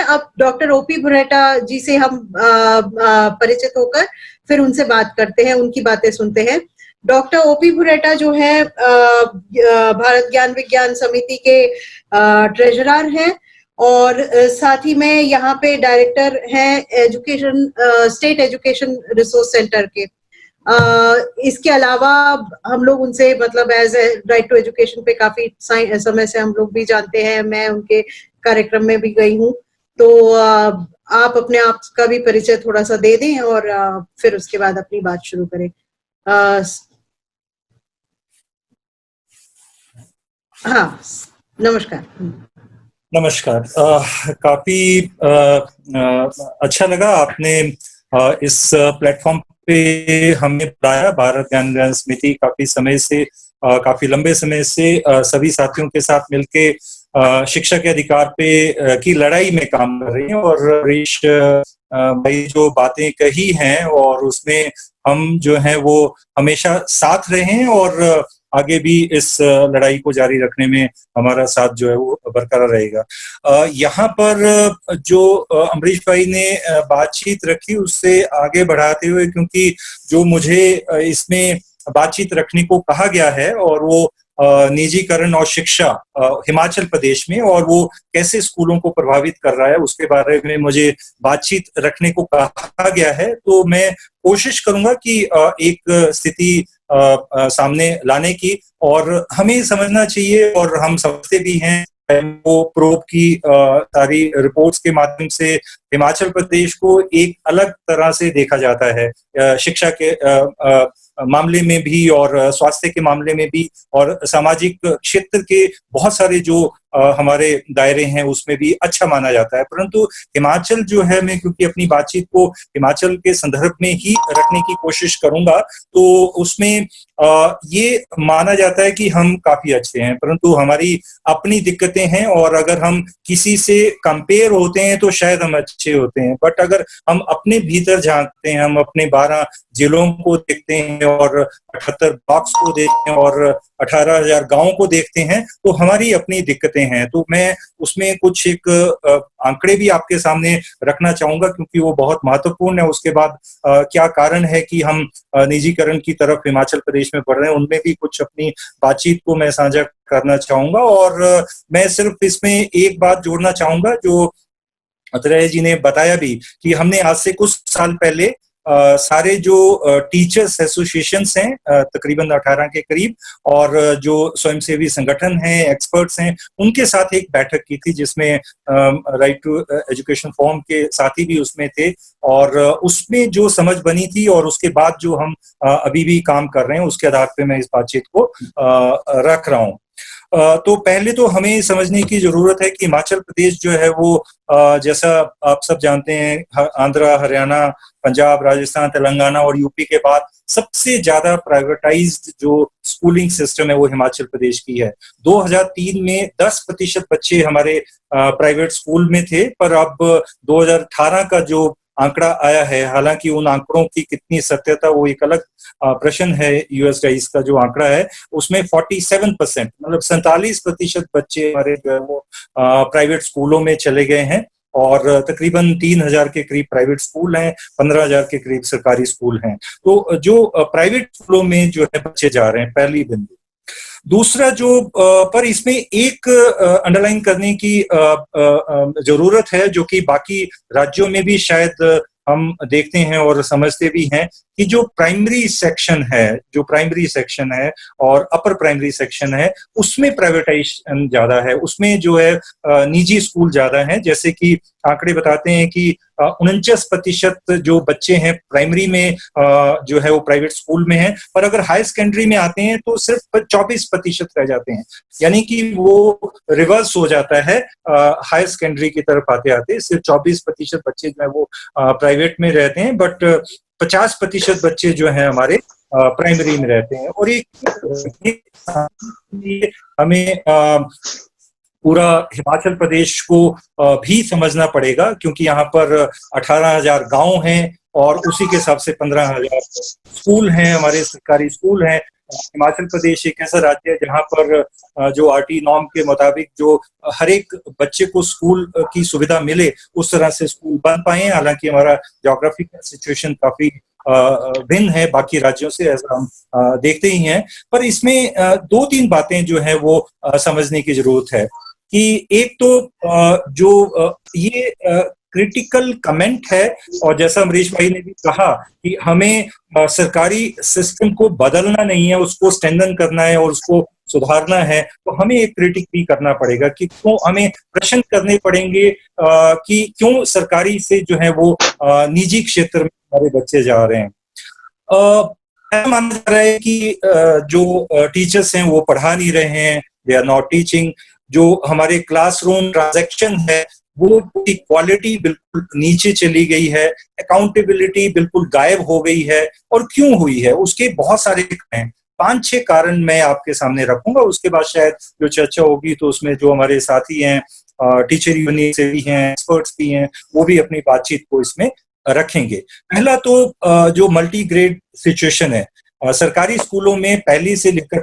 अब doctor OP बुरेटा जी से हम परिचित होकर फिर उनसे बात करते हैं, उनकी बातें सुनते हैं। डॉक्टर ओपी बुरेटा जो है भारत ज्ञान विज्ञान समिति के ट्रेजरर हैं और साथ ही में यहाँ पे डायरेक्टर हैं education state education resource centre के। इसके अलावा हम लोग उनसे मतलब as a right to education पे काफी समय से हम लोग भी जानते हैं, मैं उनके कार्यक्रम में भी गई हूँ। तो आप अपने आप का भी परिचय थोड़ा सा दे दें और फिर उसके बाद अपनी बात शुरू करें। हाँ, नमस्कार। नमस्कार। काफी अच्छा लगा आपने इस प्लेटफॉर्म पे हमें बुलाया। भारत ज्ञान विज्ञान समिति काफी समय से काफी लंबे समय से सभी साथियों के साथ मिलके शिक्षा के अधिकार पे की लड़ाई में काम कर रही है और हरीश भाई जो बातें कही हैं और उसमें हम जो है वो हमेशा साथ रहे हैं और आगे भी इस लड़ाई को जारी रखने में हमारा साथ जो है वो बरकरार रहेगा। यहाँ पर जो अमरीश भाई ने बातचीत रखी उससे आगे बढ़ाते हुए, क्योंकि जो मुझे इसमें बातचीत रखने को कहा गया है और वो निजीकरण और शिक्षा हिमाचल प्रदेश में और वो कैसे स्कूलों को प्रभावित कर रहा है उसके बारे में मुझे बातचीत रखने को कहा गया है, तो मैं कोशिश करूंगा कि एक स्थिति सामने लाने की। और हमें समझना चाहिए और हम समझते भी हैं वो प्रोब की सारी रिपोर्ट्स के माध्यम से हिमाचल प्रदेश को एक अलग तरह से देखा जाता है शिक्षा के मामले में भी और स्वास्थ्य के मामले में भी और सामाजिक क्षेत्र के बहुत सारे जो हमारे दायरे हैं उसमें भी अच्छा माना जाता है। परंतु हिमाचल जो है, मैं क्योंकि अपनी बातचीत को हिमाचल के संदर्भ में ही रखने की कोशिश करूंगा, तो उसमें ये माना जाता है कि हम काफी अच्छे हैं, परंतु हमारी अपनी दिक्कतें हैं और अगर हम किसी से कंपेयर होते हैं तो शायद हम अच्छे होते हैं। बट अगर हम अपने भीतर झांकते हैं, हम अपने 12 जिलों को देखते हैं और 78 ब्लॉक्स को देखते हैं और 18,000 गांवों को देखते हैं, तो हमारी अपनी दिक्कतें हैं। तो मैं उसमें कुछ एक आंकड़े भी आपके सामने रखना चाहूंगा क्योंकि वो बहुत महत्वपूर्ण है। उसके बाद क्या कारण है कि हम निजीकरण की तरफ हिमाचल प्रदेश में बढ़ रहे हैं, उनमें भी कुछ अपनी बातचीत को मैं साझा करना चाहूंगा। और मैं सिर्फ इसमें एक बात जोड़ना चाहूंगा जो अतरेय जी ने बताया भी कि हमने आज से कुछ साल पहले सारे जो टीचर्स एसोसिएशंस हैं तकरीबन 18 के करीब और जो स्वयंसेवी संगठन हैं, एक्सपर्ट्स हैं, उनके साथ एक बैठक की थी जिसमें राइट टू एजुकेशन फोरम के साथी भी उसमें थे और उसमें जो समझ बनी थी और उसके बाद जो हम अभी भी काम कर रहे हैं उसके आधार पे मैं इस बातचीत को रख रहा हूँ। तो पहले तो हमें समझने की जरूरत है कि हिमाचल प्रदेश जो है वो जैसा आप सब जानते हैं आंध्र, हरियाणा, पंजाब, राजस्थान, तेलंगाना और यूपी के बाद सबसे ज्यादा प्राइवेटाइज्ड जो स्कूलिंग सिस्टम है वो हिमाचल प्रदेश की है। 2003 में 10% बच्चे हमारे प्राइवेट स्कूल में थे, पर अब 2018 का जो आंकड़ा आया है, हालांकि उन आंकड़ों की कितनी सत्यता वो एक अलग प्रश्न है, यूएसडाइस का जो आंकड़ा है उसमें 47% मतलब 47% बच्चे हमारे जो है वो प्राइवेट स्कूलों में चले गए हैं और तकरीबन 3,000 के करीब प्राइवेट स्कूल हैं, 15,000 के करीब सरकारी स्कूल हैं। तो जो प्राइवेट स्कूलों में जो है बच्चे जा रहे हैं, पहली बिंदु। दूसरा जो पर इसमें एक अंडरलाइन करने की जरूरत है जो कि बाकी राज्यों में भी शायद हम देखते हैं और समझते भी हैं कि जो प्राइमरी सेक्शन है और अपर प्राइमरी सेक्शन है उसमें प्राइवेटाइजेशन ज्यादा है, उसमें जो है निजी स्कूल ज्यादा है। जैसे कि आंकड़े बताते हैं कि 49% जो बच्चे हैं प्राइमरी में जो है वो प्राइवेट स्कूल में हैं, पर अगर हाई सेकेंडरी में आते हैं तो सिर्फ 24% रह जाते हैं, यानी कि वो रिवर्स हो जाता है। हाई सेकेंडरी की तरफ आते आते सिर्फ 24% बच्चे जो है वो प्राइवेट में रहते हैं, बट 50% बच्चे जो हैं हमारे प्राइमरी में रहते हैं। और हमें पूरा हिमाचल प्रदेश को भी समझना पड़ेगा क्योंकि यहाँ पर 18,000 गांव हैं और उसी के हिसाब से 15,000 स्कूल हैं, हमारे सरकारी स्कूल हैं हिमाचल प्रदेश एक ऐसा राज्य है जहाँ पर जो आरटी नॉर्म के मुताबिक जो हर एक बच्चे को स्कूल की सुविधा मिले उस तरह से स्कूल बन पाए हैं। हालांकि हमारा ज्योग्राफिकल सिचुएशन काफी भिन्न है बाकी राज्यों से, ऐसा हम देखते ही हैं। पर इसमें दो तीन बातें जो है वो समझने की जरूरत है कि एक तो जो ये क्रिटिकल कमेंट है, और जैसा अमरीश भाई ने भी कहा कि हमें सरकारी सिस्टम को बदलना नहीं है, उसको स्ट्रेंथन करना है और उसको सुधारना है, तो हमें एक क्रिटिक भी करना पड़ेगा कि क्यों, हमें प्रश्न करने पड़ेंगे कि क्यों सरकारी से जो है वो निजी क्षेत्र में हमारे बच्चे जा रहे हैं। ऐसा माना जा रहा है कि जो टीचर्स हैं वो पढ़ा नहीं रहे हैं, दे आर नॉट टीचिंग। जो हमारे क्लासरूम ट्रांजैक्शन है वो की क्वालिटी बिल्कुल नीचे चली गई है, अकाउंटेबिलिटी बिल्कुल गायब हो गई है। और क्यों हुई है उसके बहुत सारे हैं, 5-6 कारण मैं आपके सामने रखूंगा। उसके बाद शायद जो चर्चा होगी तो उसमें जो हमारे साथी हैं टीचर यूनियन से भी हैं, एक्सपर्ट्स भी हैं, वो भी अपनी बातचीत को इसमें रखेंगे। पहला तो जो मल्टी ग्रेड सिचुएशन है, सरकारी स्कूलों में पहली से लेकर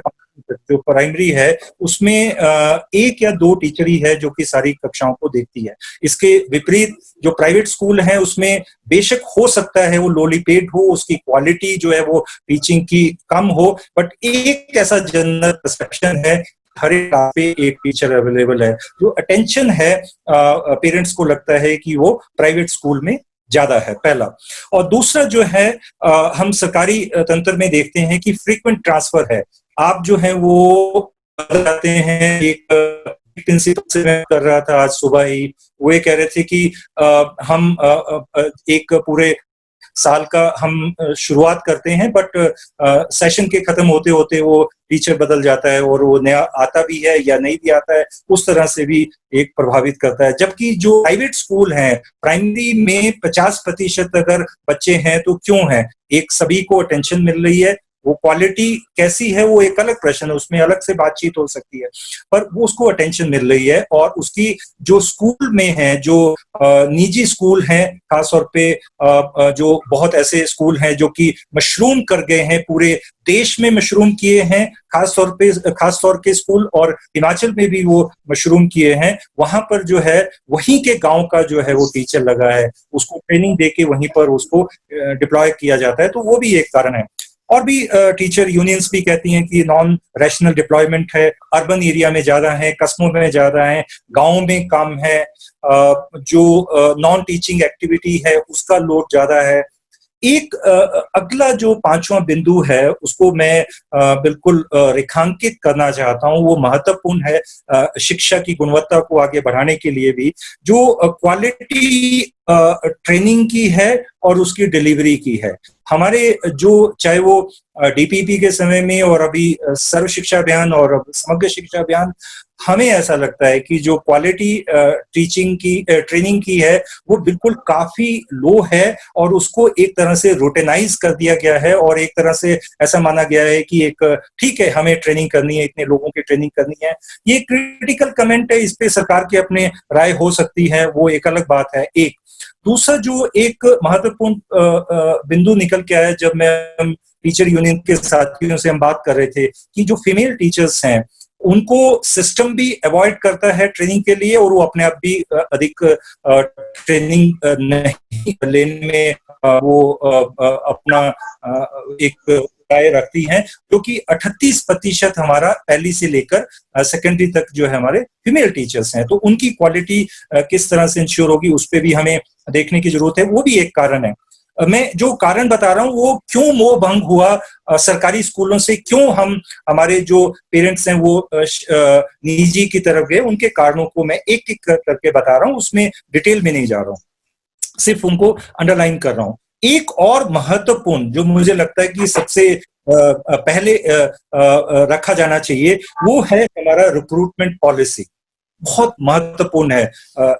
जो प्राइमरी है उसमें एक या दो टीचर ही है जो कि सारी कक्षाओं को देखती है। इसके विपरीत जो प्राइवेट स्कूल है उसमें बेशक हो सकता है वो लोली पेड हो, उसकी क्वालिटी जो है वो टीचिंग की कम हो, बट एक ऐसा जनरल परसेप्शन है हर एक क्लास पे एक टीचर अवेलेबल है। जो अटेंशन है पेरेंट्स को लगता है कि वो प्राइवेट स्कूल में ज्यादा है, पहला। और दूसरा जो है हम सरकारी तंत्र में देखते हैं कि फ्रीक्वेंट ट्रांसफर है। आप जो है वो बदल जाते हैं। एक प्रिंसिपल से मैं कर रहा था आज सुबह ही, वो ये कह रहे थे कि हम एक पूरे साल का हम शुरुआत करते हैं, बट सेशन के खत्म होते होते वो टीचर बदल जाता है और वो नया आता भी है या नहीं भी आता है, उस तरह से भी एक प्रभावित करता है। जबकि जो प्राइवेट स्कूल हैं, प्राइमरी में 50% अगर बच्चे हैं तो क्यों है, एक सभी को अटेंशन मिल रही है। वो क्वालिटी कैसी है वो एक अलग प्रश्न है, उसमें अलग से बातचीत हो सकती है, पर वो उसको अटेंशन मिल रही है। और उसकी जो स्कूल में है, जो निजी स्कूल हैं, खासतौर पे जो बहुत ऐसे स्कूल हैं जो कि मशरूम कर गए हैं, पूरे देश में मशरूम किए हैं, खासतौर के स्कूल, और हिमाचल में भी वो मशरूम किए हैं। वहां पर जो है वहीं के गांव का जो है वो टीचर लगा है, उसको ट्रेनिंग देके वहीं पर उसको डिप्लॉय किया जाता है, तो वो भी एक कारण है। और भी टीचर यूनियंस भी कहती हैं कि नॉन रैशनल डिप्लॉयमेंट है, अर्बन एरिया में ज्यादा है, कस्बों में ज्यादा है, गाँव में कम है, जो नॉन टीचिंग एक्टिविटी है उसका लोड ज्यादा है। एक अगला जो पांचवा बिंदु है उसको मैं बिल्कुल रेखांकित करना चाहता हूं, वो महत्वपूर्ण है शिक्षा की गुणवत्ता को आगे बढ़ाने के लिए भी, जो क्वालिटी ट्रेनिंग की है और उसकी डिलीवरी की है। हमारे जो चाहे वो डीपीपी के समय में और अभी सर्व शिक्षा अभियान और समग्र शिक्षा अभियान, हमें ऐसा लगता है कि जो क्वालिटी टीचिंग की ट्रेनिंग की है वो बिल्कुल काफी लो है, और उसको एक तरह से रूटिनाइज कर दिया गया है और एक तरह से ऐसा माना गया है कि एक ठीक है हमें ट्रेनिंग करनी है, इतने लोगों की ट्रेनिंग करनी है। ये क्रिटिकल कमेंट है, इस पे सरकार की अपने राय हो सकती है, वो एक अलग बात है। एक दूसरा जो एक महत्वपूर्ण बिंदु निकल के आया जब मैं टीचर यूनियन के साथियों से हम बात कर रहे थे कि जो फीमेल टीचर्स हैं उनको सिस्टम भी अवॉइड करता है ट्रेनिंग के लिए, और वो अपने आप भी अधिक ट्रेनिंग नहीं लेने में वो अपना एक राय रखती हैं, जो कि 38% हमारा पहली से लेकर सेकेंडरी तक जो है हमारे फीमेल टीचर्स हैं। तो उनकी क्वालिटी किस तरह से इंश्योर होगी उस पर भी हमें देखने की जरूरत है, वो भी एक कारण है। मैं जो कारण बता रहा हूं वो क्यों मोह भंग हुआ सरकारी स्कूलों से, क्यों हमारे जो पेरेंट्स हैं वो निजी की तरफ गए, उनके कारणों को मैं एक एक करके बता रहा हूं, उसमें डिटेल में नहीं जा रहा हूं, सिर्फ उनको अंडरलाइन कर रहा हूं। एक और महत्वपूर्ण जो मुझे लगता है कि सबसे पहले रखा जाना चाहिए वो है हमारा रिक्रूटमेंट पॉलिसी। बहुत महत्वपूर्ण है।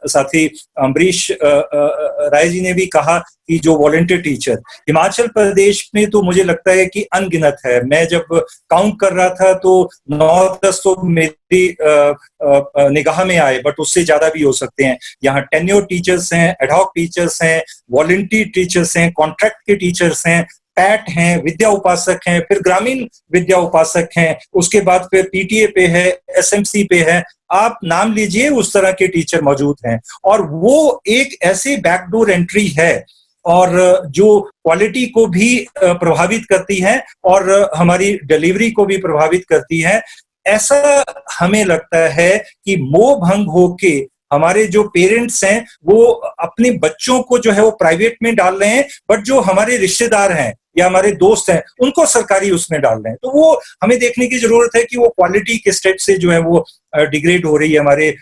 साथी अम्बरीश राय जी ने भी कहा कि जो वॉलंटियर टीचर हिमाचल प्रदेश में तो मुझे लगता है कि अनगिनत है। मैं जब काउंट कर रहा था तो 9-10 तो मेरे निगाह में आए, बट उससे ज्यादा भी हो सकते हैं। यहाँ टेन्योर टीचर्स हैं, एडहॉक टीचर्स हैं, वॉलंटियर टीचर्स हैं, कॉन्ट्रैक्ट के टीचर्स हैं, पैट हैं, विद्या उपासक हैं, फिर ग्रामीण विद्या उपासक हैं, उसके बाद फिर पीटीए पे है, एसएमसी पे है, आप नाम लीजिए, उस तरह के टीचर मौजूद हैं। और वो एक ऐसे बैकडोर एंट्री है और जो क्वालिटी को भी प्रभावित करती है और हमारी डिलीवरी को भी प्रभावित करती है। ऐसा हमें लगता है कि मोह भंग होके हमारे जो पेरेंट्स हैं वो अपने बच्चों को जो है वो प्राइवेट में डाल रहे हैं, बट जो हमारे रिश्तेदार हैं या हमारे दोस्त हैं उनको सरकारी उसमें डाल रहे हैं। तो वो हमें देखने की जरूरत है कि वो क्वालिटी किस स्टेप से जो है वो डिग्रेड हो रही है हमारे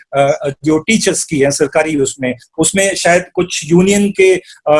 जो टीचर्स की है सरकारी उसमें शायद कुछ यूनियन के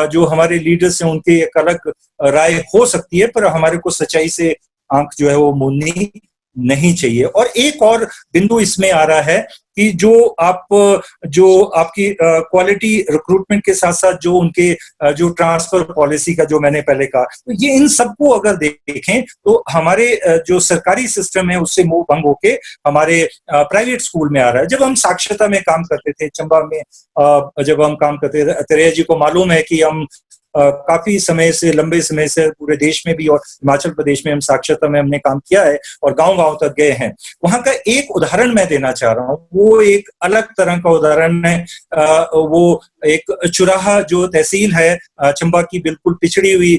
जो हमारे लीडर्स हैं उनके एक अलग राय हो सकती है, पर हमारे को सच्चाई से आंख जो है वो मूंदनी नहीं चाहिए। और एक और बिंदु इसमें आ रहा है कि जो आपकी क्वालिटी रिक्रूटमेंट के साथ साथ जो उनके जो ट्रांसफर पॉलिसी का जो मैंने पहले कहा, तो ये इन सबको अगर देखें तो हमारे जो सरकारी सिस्टम है उससे मोह भंग होके हमारे प्राइवेट स्कूल में आ रहा है। जब हम साक्षरता में काम करते थे चंबा में, जब हम काम करते थे, तरेया जी को मालूम है कि हम काफी समय से, लंबे समय से पूरे देश में भी और हिमाचल प्रदेश में हम साक्षरता में हमने काम किया है और गांव-गांव तक गए हैं। वहां का एक उदाहरण मैं देना चाह रहा हूँ, वो एक अलग तरह का उदाहरण है। वो एक चुराहा जो तहसील है चंबा की, बिल्कुल पिछड़ी हुई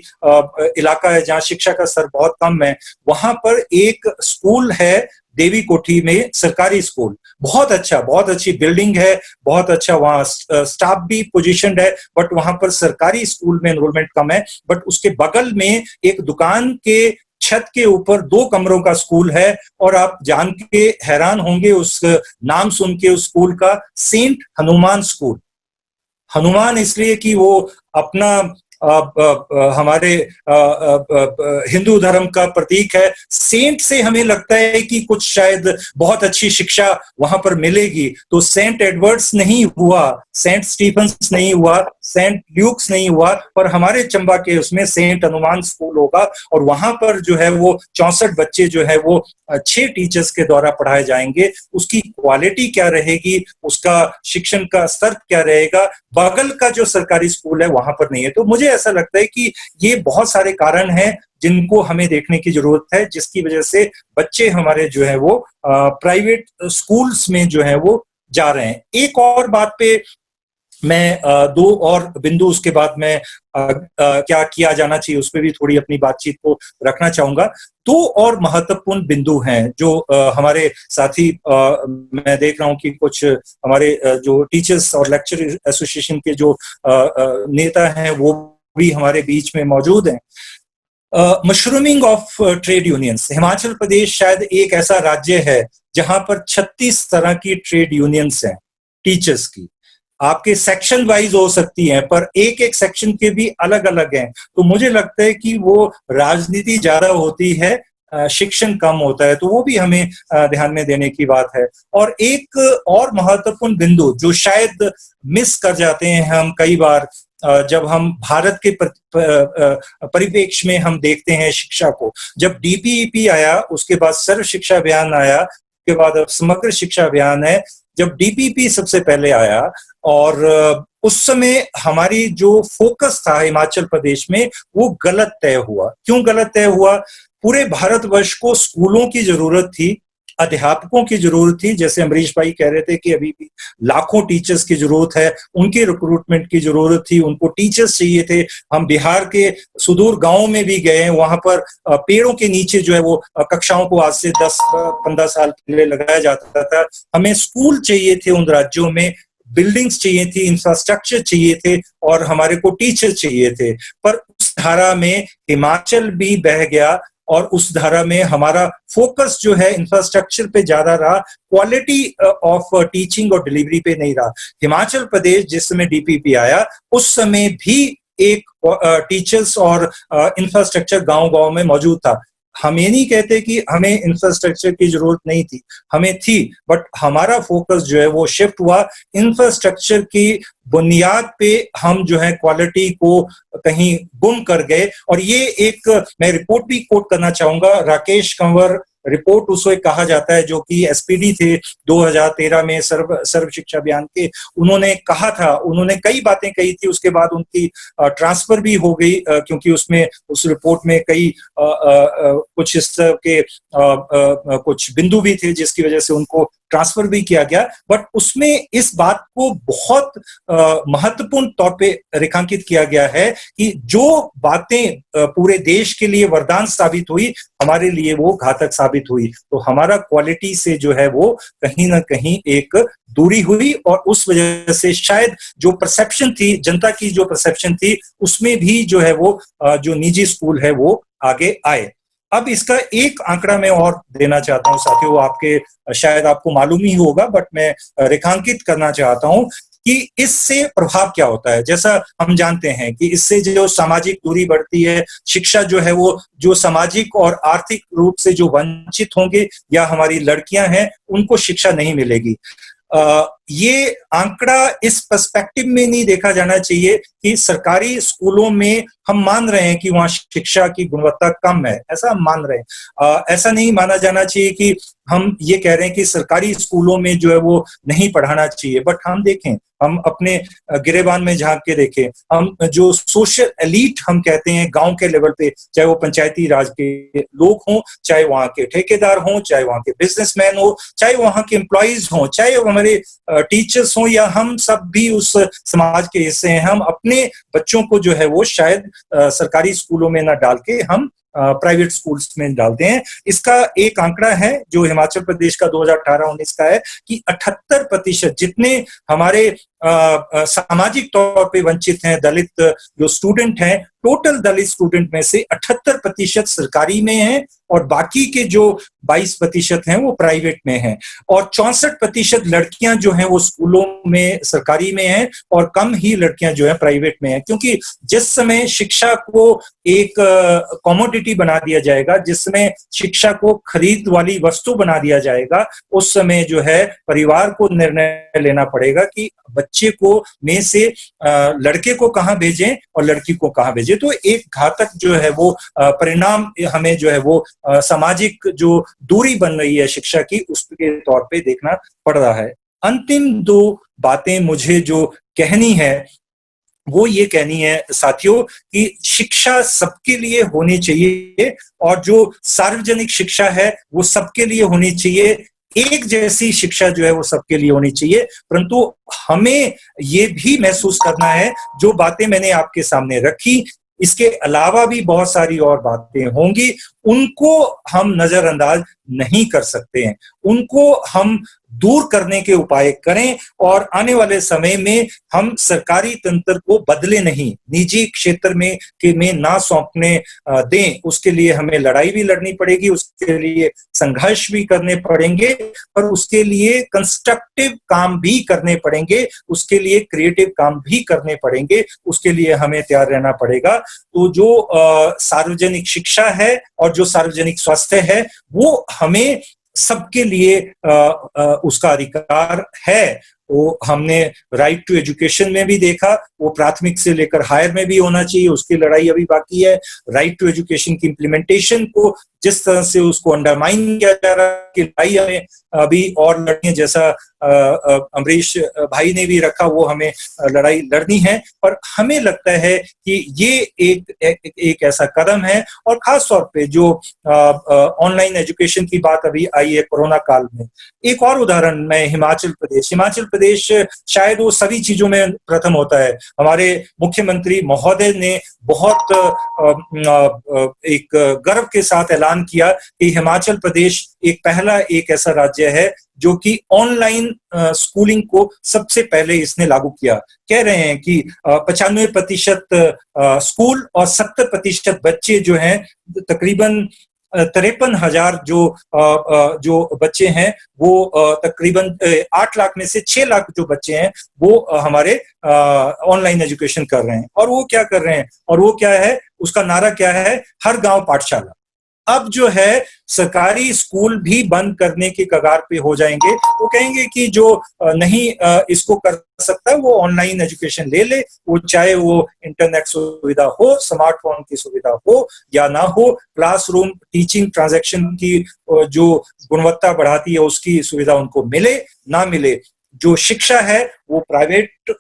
इलाका है जहाँ शिक्षा का स्तर बहुत कम है। वहां पर एक स्कूल है देवी कोठी में, सरकारी स्कूल, बहुत अच्छा, बहुत अच्छी बिल्डिंग है, बहुत अच्छा वहाँ स्टाफ भी पोजीशनड है, बट वहां पर सरकारी स्कूल में एनरोलमेंट कम है। बट उसके बगल में एक दुकान के छत के ऊपर 2 कमरों का स्कूल है और आप जान के हैरान होंगे उस नाम सुन के उस स्कूल का, सेंट हनुमान स्कूल। हनुमान इसलिए कि वो अपना हमारे हिंदू धर्म का प्रतीक है। सेंट से हमें लगता है कि कुछ शायद बहुत अच्छी शिक्षा वहां पर मिलेगी, तो सेंट एडवर्ड्स नहीं हुआ, सेंट स्टीफन्स नहीं हुआ, सेंट ल्यूक्स नहीं हुआ, पर हमारे चंबा के उसमें सेंट हनुमान स्कूल होगा और वहां पर जो है वो 64 बच्चे जो है वो 6 टीचर्स के द्वारा पढ़ाए जाएंगे। उसकी क्वालिटी क्या रहेगी, उसका शिक्षण का स्तर क्या रहेगा, बगल का जो सरकारी स्कूल है वहां पर नहीं है। तो मुझे ऐसा लगता है कि ये बहुत सारे कारण हैं जिनको हमें देखने की जरूरत है, जिसकी वजह से बच्चे हमारे जो है वो प्राइवेट स्कूल्स में जो है वो जा रहे हैं। एक और बात पे मैं 2 और बिंदु उसके बाद में क्या किया जाना चाहिए उस पर भी थोड़ी अपनी बातचीत को रखना चाहूंगा। 2 और महत्वपूर्ण बिंदु हैं जो हमारे साथी, मैं देख रहा हूं कि कुछ हमारे जो टीचर्स और लेक्चर एसोसिएशन के जो नेता हैं वो भी हमारे बीच में मौजूद हैं। Mushrooming of trade unions. Himachal Pradesh शायद एक ऐसा राज्य है जहां पर 36 तरह की ट्रेड यूनियंस हैं टीचर्स की। आपके सेक्शन वाइज हो सकती हैं, पर एक एक सेक्शन के भी अलग अलग हैं। तो मुझे लगता है कि वो राजनीति ज्यादा होती है, शिक्षण कम होता है, तो वो भी हमें ध्यान में देने की बात है। और एक और महत्वपूर्ण बिंदु जो शायद मिस कर जाते हैं हम कई बार, जब हम भारत के परिप्रेक्ष्य में हम देखते हैं शिक्षा को, जब डीपीईपी आया, उसके बाद सर्व शिक्षा अभियान आया, उसके बाद अब समग्र शिक्षा अभियान है। जब डीपीपी सबसे पहले आया और उस समय हमारी जो फोकस था हिमाचल प्रदेश में वो गलत तय हुआ। क्यों गलत तय हुआ? पूरे भारतवर्ष को स्कूलों की जरूरत थी, अध्यापकों की जरूरत थी, जैसे अमरीश भाई कह रहे थे कि अभी भी लाखों टीचर्स की जरूरत है, उनके रिक्रूटमेंट की जरूरत थी, उनको टीचर्स चाहिए थे। हम बिहार के सुदूर गांवों में भी गए, वहां पर पेड़ों के नीचे जो है वो कक्षाओं को आज से 10-15 साल पहले लगाया जाता था। हमें स्कूल चाहिए थे उन राज्यों में, बिल्डिंग्स चाहिए थी, इंफ्रास्ट्रक्चर चाहिए थे और हमारे को टीचर चाहिए थे। पर उस धारा में हिमाचल भी बह गया और उस धारा में हमारा फोकस जो है इंफ्रास्ट्रक्चर पे ज्यादा रहा, क्वालिटी ऑफ टीचिंग और डिलीवरी पे नहीं रहा। हिमाचल प्रदेश जिस समय डीपीपी आया उस समय भी एक टीचर्स और इंफ्रास्ट्रक्चर गांव-गांव में मौजूद था। हम ये नहीं कहते कि हमें इंफ्रास्ट्रक्चर की जरूरत नहीं थी, हमें थी, बट हमारा फोकस जो है वो शिफ्ट हुआ इंफ्रास्ट्रक्चर की बुनियाद पे। हम जो है क्वालिटी को कहीं गुम कर गए। और ये एक मैं रिपोर्ट भी कोट करना चाहूंगा, राकेश कंवर रिपोर्ट उसको कहा जाता है, जो कि एसपीडी थे 2013 में सर्व शिक्षा अभियान के, उन्होंने कहा था, उन्होंने कई बातें कही थी, उसके बाद उनकी ट्रांसफर भी हो गई, क्योंकि उसमें उस रिपोर्ट में कई कुछ इस तरह के कुछ बिंदु भी थे जिसकी वजह से उनको ट्रांसफर भी किया गया। बट उसमें इस बात को बहुत महत्वपूर्ण तौर पे रेखांकित किया गया है कि जो बातें पूरे देश के लिए वरदान साबित हुई, हमारे लिए वो घातक साबित हुई। तो हमारा क्वालिटी से जो है वो कहीं ना कहीं एक दूरी हुई, और उस वजह से शायद जो परसेप्शन थी, जनता की जो परसेप्शन थी, उसमें भी जो है वो जो निजी स्कूल है वो आगे आए। अब इसका एक आंकड़ा मैं और देना चाहता हूं साथियों, आपके शायद आपको मालूम ही होगा, बट मैं रेखांकित करना चाहता हूं कि इससे प्रभाव क्या होता है। जैसा हम जानते हैं कि इससे जो सामाजिक दूरी बढ़ती है, शिक्षा जो है वो जो सामाजिक और आर्थिक रूप से जो वंचित होंगे या हमारी लड़कियां हैं, उनको शिक्षा नहीं मिलेगी। ये आंकड़ा इस पर्सपेक्टिव में नहीं देखा जाना चाहिए कि सरकारी स्कूलों में हम मान रहे हैं कि वहां शिक्षा की गुणवत्ता कम है, ऐसा हम मान रहे हैं। ऐसा नहीं माना जाना चाहिए कि हम ये कह रहे हैं कि सरकारी स्कूलों में जो है वो नहीं पढ़ाना चाहिए। बट हम देखें, हम अपने गिरेबान में झांक के देखें, हम जो सोशल एलीट हम कहते हैं गांव के लेवल पे, चाहे वो पंचायती राज के लोग हों, चाहे वहां के ठेकेदार हों, चाहे वहां के बिजनेसमैन हो, चाहे वहां के एम्प्लॉयज हों, चाहे हमारे टीचर्स हों, या हम सब भी उस समाज के हिस्से हैं, हम अपने बच्चों को जो है वो शायद सरकारी स्कूलों में ना डाल के हम प्राइवेट स्कूल्स में डालते हैं। इसका एक आंकड़ा है जो हिमाचल प्रदेश का 2018-19 का है कि 78% जितने हमारे सामाजिक तौर पे वंचित हैं, दलित जो स्टूडेंट हैं, टोटल दलित स्टूडेंट में से 78% सरकारी में हैं, और बाकी के जो 22% हैं वो प्राइवेट में हैं। और 64% लड़कियां जो हैं वो स्कूलों में सरकारी में हैं, और कम ही लड़कियां जो है प्राइवेट में हैं। क्योंकि जिस समय शिक्षा को एक कमोडिटी बना दिया जाएगा, जिसमें शिक्षा को खरीद वाली वस्तु बना दिया जाएगा, उस समय जो है परिवार को निर्णय लेना पड़ेगा कि बच्चे को में से लड़के को कहाँ भेजें और लड़की को कहाँ भेजें। तो एक घातक जो है वो परिणाम हमें जो है वो सामाजिक जो दूरी बन रही है शिक्षा की, उसके तौर पे देखना पड़ रहा है। अंतिम दो बातें मुझे जो कहनी है वो ये कहनी है साथियों कि शिक्षा सबके लिए होनी चाहिए, और जो सार्वजनिक शिक्षा है वो सबके लिए होनी चाहिए। एक जैसी शिक्षा जो है वो सबके लिए होनी चाहिए, परंतु हमें ये भी महसूस करना है, जो बातें मैंने आपके सामने रखी, इसके अलावा भी बहुत सारी और बातें होंगी, उनको हम नजरअंदाज नहीं कर सकते हैं, उनको हम दूर करने के उपाय करें, और आने वाले समय में हम सरकारी तंत्र को बदले नहीं, निजी क्षेत्र में ना सौंपने दें। उसके लिए हमें लड़ाई भी लड़नी पड़ेगी, उसके लिए संघर्ष भी करने पड़ेंगे, पर उसके लिए कंस्ट्रक्टिव काम भी करने पड़ेंगे, उसके लिए क्रिएटिव काम भी करने पड़ेंगे, उसके लिए हमें तैयार रहना पड़ेगा। तो जो सार्वजनिक शिक्षा है और जो सार्वजनिक स्वास्थ्य है, वो हमें सबके लिए उसका अधिकार है। वो हमने राइट टू एजुकेशन में भी देखा, वो प्राथमिक से लेकर हायर में भी होना चाहिए, उसकी लड़ाई अभी बाकी है। राइट टू एजुकेशन की इम्प्लीमेंटेशन को जिस तरह से उसको अंडरमाइन किया जा रहा है, कि लड़ाई हमें अभी और लड़नी है, जैसा अमरीश भाई ने भी रखा, वो हमें लड़ाई लड़नी है। पर हमें लगता है कि ये एक ऐसा कदम है, और खास तौर पे जो ऑनलाइन एजुकेशन की बात अभी आई है कोरोना काल में। एक और उदाहरण मैं हिमाचल प्रदेश शायद वो सभी चीजों में प्रथम होता है। हमारे मुख्यमंत्री महोदय ने बहुत एक गर्व के साथ ऐलान किया कि हिमाचल प्रदेश एक ऐसा राज्य है जो कि ऑनलाइन स्कूलिंग को सबसे पहले इसने लागू किया। कह रहे हैं कि 95% स्कूल और 70% बच्चे जो हैं, तकरीबन 53,000 जो बच्चे हैं, वो तकरीबन 8 लाख में से 6 लाख जो बच्चे हैं वो हमारे ऑनलाइन एजुकेशन कर रहे हैं। और वो क्या कर रहे हैं, और वो क्या है, उसका नारा क्या है, हर गांव पाठशाला। अब जो है सरकारी स्कूल भी बंद करने के कगार पे हो जाएंगे। वो कहेंगे कि जो नहीं इसको कर सकता वो ऑनलाइन एजुकेशन ले ले, वो चाहे वो इंटरनेट सुविधा हो, स्मार्टफोन की सुविधा हो या ना हो, क्लासरूम टीचिंग ट्रांजैक्शन की जो गुणवत्ता बढ़ाती है उसकी सुविधा उनको मिले ना मिले, जो शिक्षा है वो प्राइवेट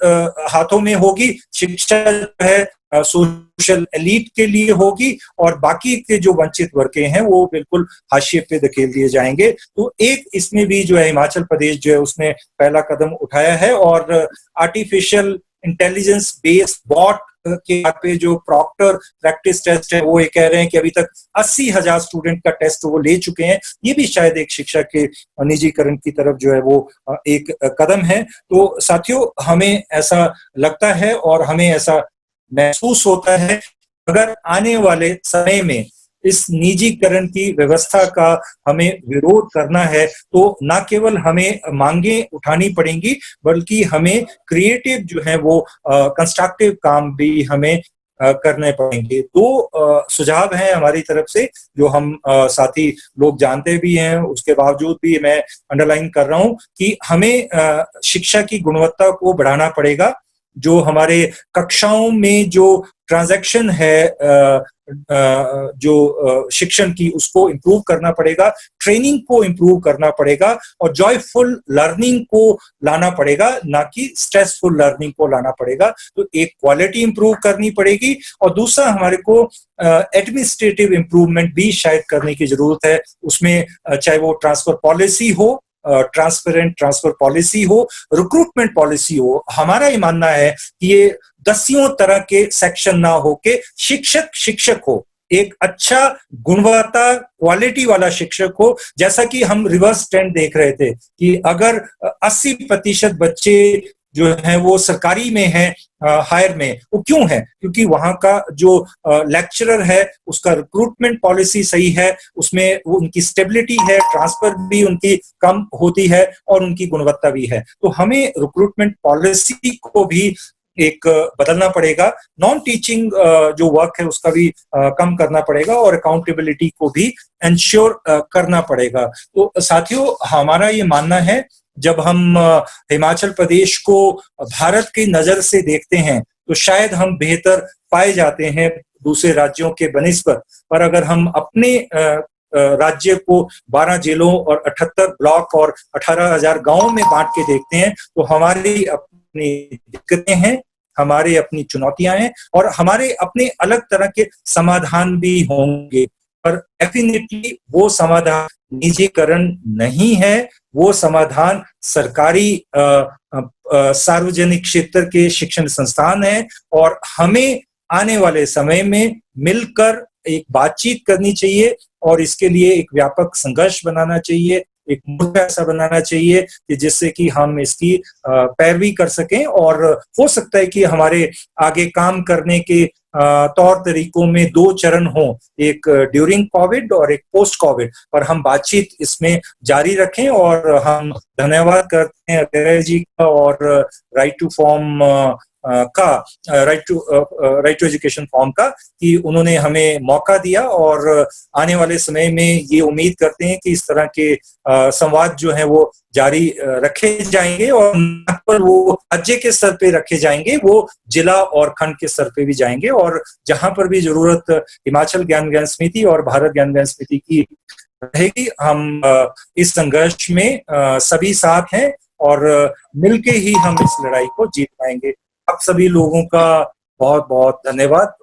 हाथों में होगी, शिक्षा जो है सोशल एलीट के लिए होगी और बाकी के जो वंचित वर्ग हैं वो बिल्कुल हाशिए पे धकेल दिए जाएंगे। तो एक इसमें भी जो है हिमाचल प्रदेश जो है उसने पहला कदम उठाया है और आर्टिफिशियल इंटेलिजेंस बेस्ड बॉट के पे जो प्रॉक्टर प्रैक्टिस टेस्ट है वो ये कह रहे हैं कि अभी तक 80,000 स्टूडेंट का टेस्ट वो ले चुके हैं। ये भी शायद एक शिक्षा के निजीकरण की तरफ जो है वो एक कदम है। तो साथियों, हमें ऐसा लगता है और हमें ऐसा महसूस होता है अगर आने वाले समय में इस निजीकरण की व्यवस्था का हमें विरोध करना है तो ना केवल हमें मांगे उठानी पड़ेंगी बल्कि हमें क्रिएटिव जो है वो कंस्ट्रक्टिव काम भी हमें करने पड़ेंगे। तो सुझाव हैं हमारी तरफ से जो हम साथी लोग जानते भी हैं, उसके बावजूद भी मैं अंडरलाइन कर रहा हूं कि हमें शिक्षा की गुणवत्ता को बढ़ाना पड़ेगा। जो हमारे कक्षाओं में जो ट्रांजैक्शन है जो शिक्षण की उसको इम्प्रूव करना पड़ेगा, ट्रेनिंग को इम्प्रूव करना पड़ेगा और जॉयफुल लर्निंग को लाना पड़ेगा, ना कि स्ट्रेसफुल लर्निंग को लाना पड़ेगा। तो एक क्वालिटी इम्प्रूव करनी पड़ेगी और दूसरा हमारे को एडमिनिस्ट्रेटिव इम्प्रूवमेंट भी शायद करने की जरूरत है। उसमें चाहे वो ट्रांसफर पॉलिसी हो, ट्रांसपेरेंट ट्रांसफर पॉलिसी हो, रिक्रूटमेंट पॉलिसी हो। हमारा ये मानना है कि ये दसियों तरह के सेक्शन ना हो के शिक्षक हो, एक अच्छा गुणवत्ता क्वालिटी वाला शिक्षक हो। जैसा कि हम रिवर्स ट्रेंड देख रहे थे कि अगर 80% बच्चे जो है वो सरकारी में है, हायर में, वो क्यों है? क्योंकि वहां का जो लेक्चरर है उसका रिक्रूटमेंट पॉलिसी सही है, उसमें वो उनकी स्टेबिलिटी है, ट्रांसफर भी उनकी कम होती है और उनकी गुणवत्ता भी है। तो हमें रिक्रूटमेंट पॉलिसी को भी एक बदलना पड़ेगा, नॉन टीचिंग जो वर्क है उसका भी कम करना पड़ेगा और अकाउंटेबिलिटी को भी इंश्योर करना पड़ेगा। तो साथियों, हमारा ये मानना है जब हम हिमाचल प्रदेश को भारत की नजर से देखते हैं तो शायद हम बेहतर पाए जाते हैं दूसरे राज्यों के बनिस्बत, पर अगर हम अपने राज्य को 12 जिलों और 78 ब्लॉक और 18,000 गांवों में बांट के देखते हैं तो हमारी अपनी दिक्कतें हैं, हमारे अपनी चुनौतियां हैं और हमारे अपने अलग तरह के समाधान भी होंगे। पर डेफिनेटली वो समाधान निजीकरण नहीं है, वो समाधान सरकारी सार्वजनिक क्षेत्र के शिक्षण संस्थान है और हमें आने वाले समय में मिलकर एक बातचीत करनी चाहिए और इसके लिए एक व्यापक संघर्ष बनाना चाहिए, एक मुद्दा ऐसा बनाना चाहिए कि जिससे कि हम इसकी पैरवी कर सकें और हो सकता है कि हमारे आगे काम करने के तौर तरीकों में 2 चरण हों, एक ड्यूरिंग कोविड और एक पोस्ट कोविड, पर हम बातचीत इसमें जारी रखें। और हम धन्यवाद करते हैं अजय जी का और राइट टू फॉर्म का, राइट टू एजुकेशन फॉर्म का, कि उन्होंने हमें मौका दिया और आने वाले समय में ये उम्मीद करते हैं कि इस तरह के संवाद जो है वो जारी रखे जाएंगे और न पर वो राज्य के स्तर पे रखे जाएंगे, वो जिला और खंड के स्तर पे भी जाएंगे और जहां पर भी जरूरत हिमाचल ज्ञान विज्ञान समिति और भारत ज्ञान विज्ञान समिति की रहेगी, हम इस संघर्ष में सभी साथ हैं और मिलके ही हम इस लड़ाई को जीत पाएंगे। आप सभी लोगों का बहुत बहुत धन्यवाद।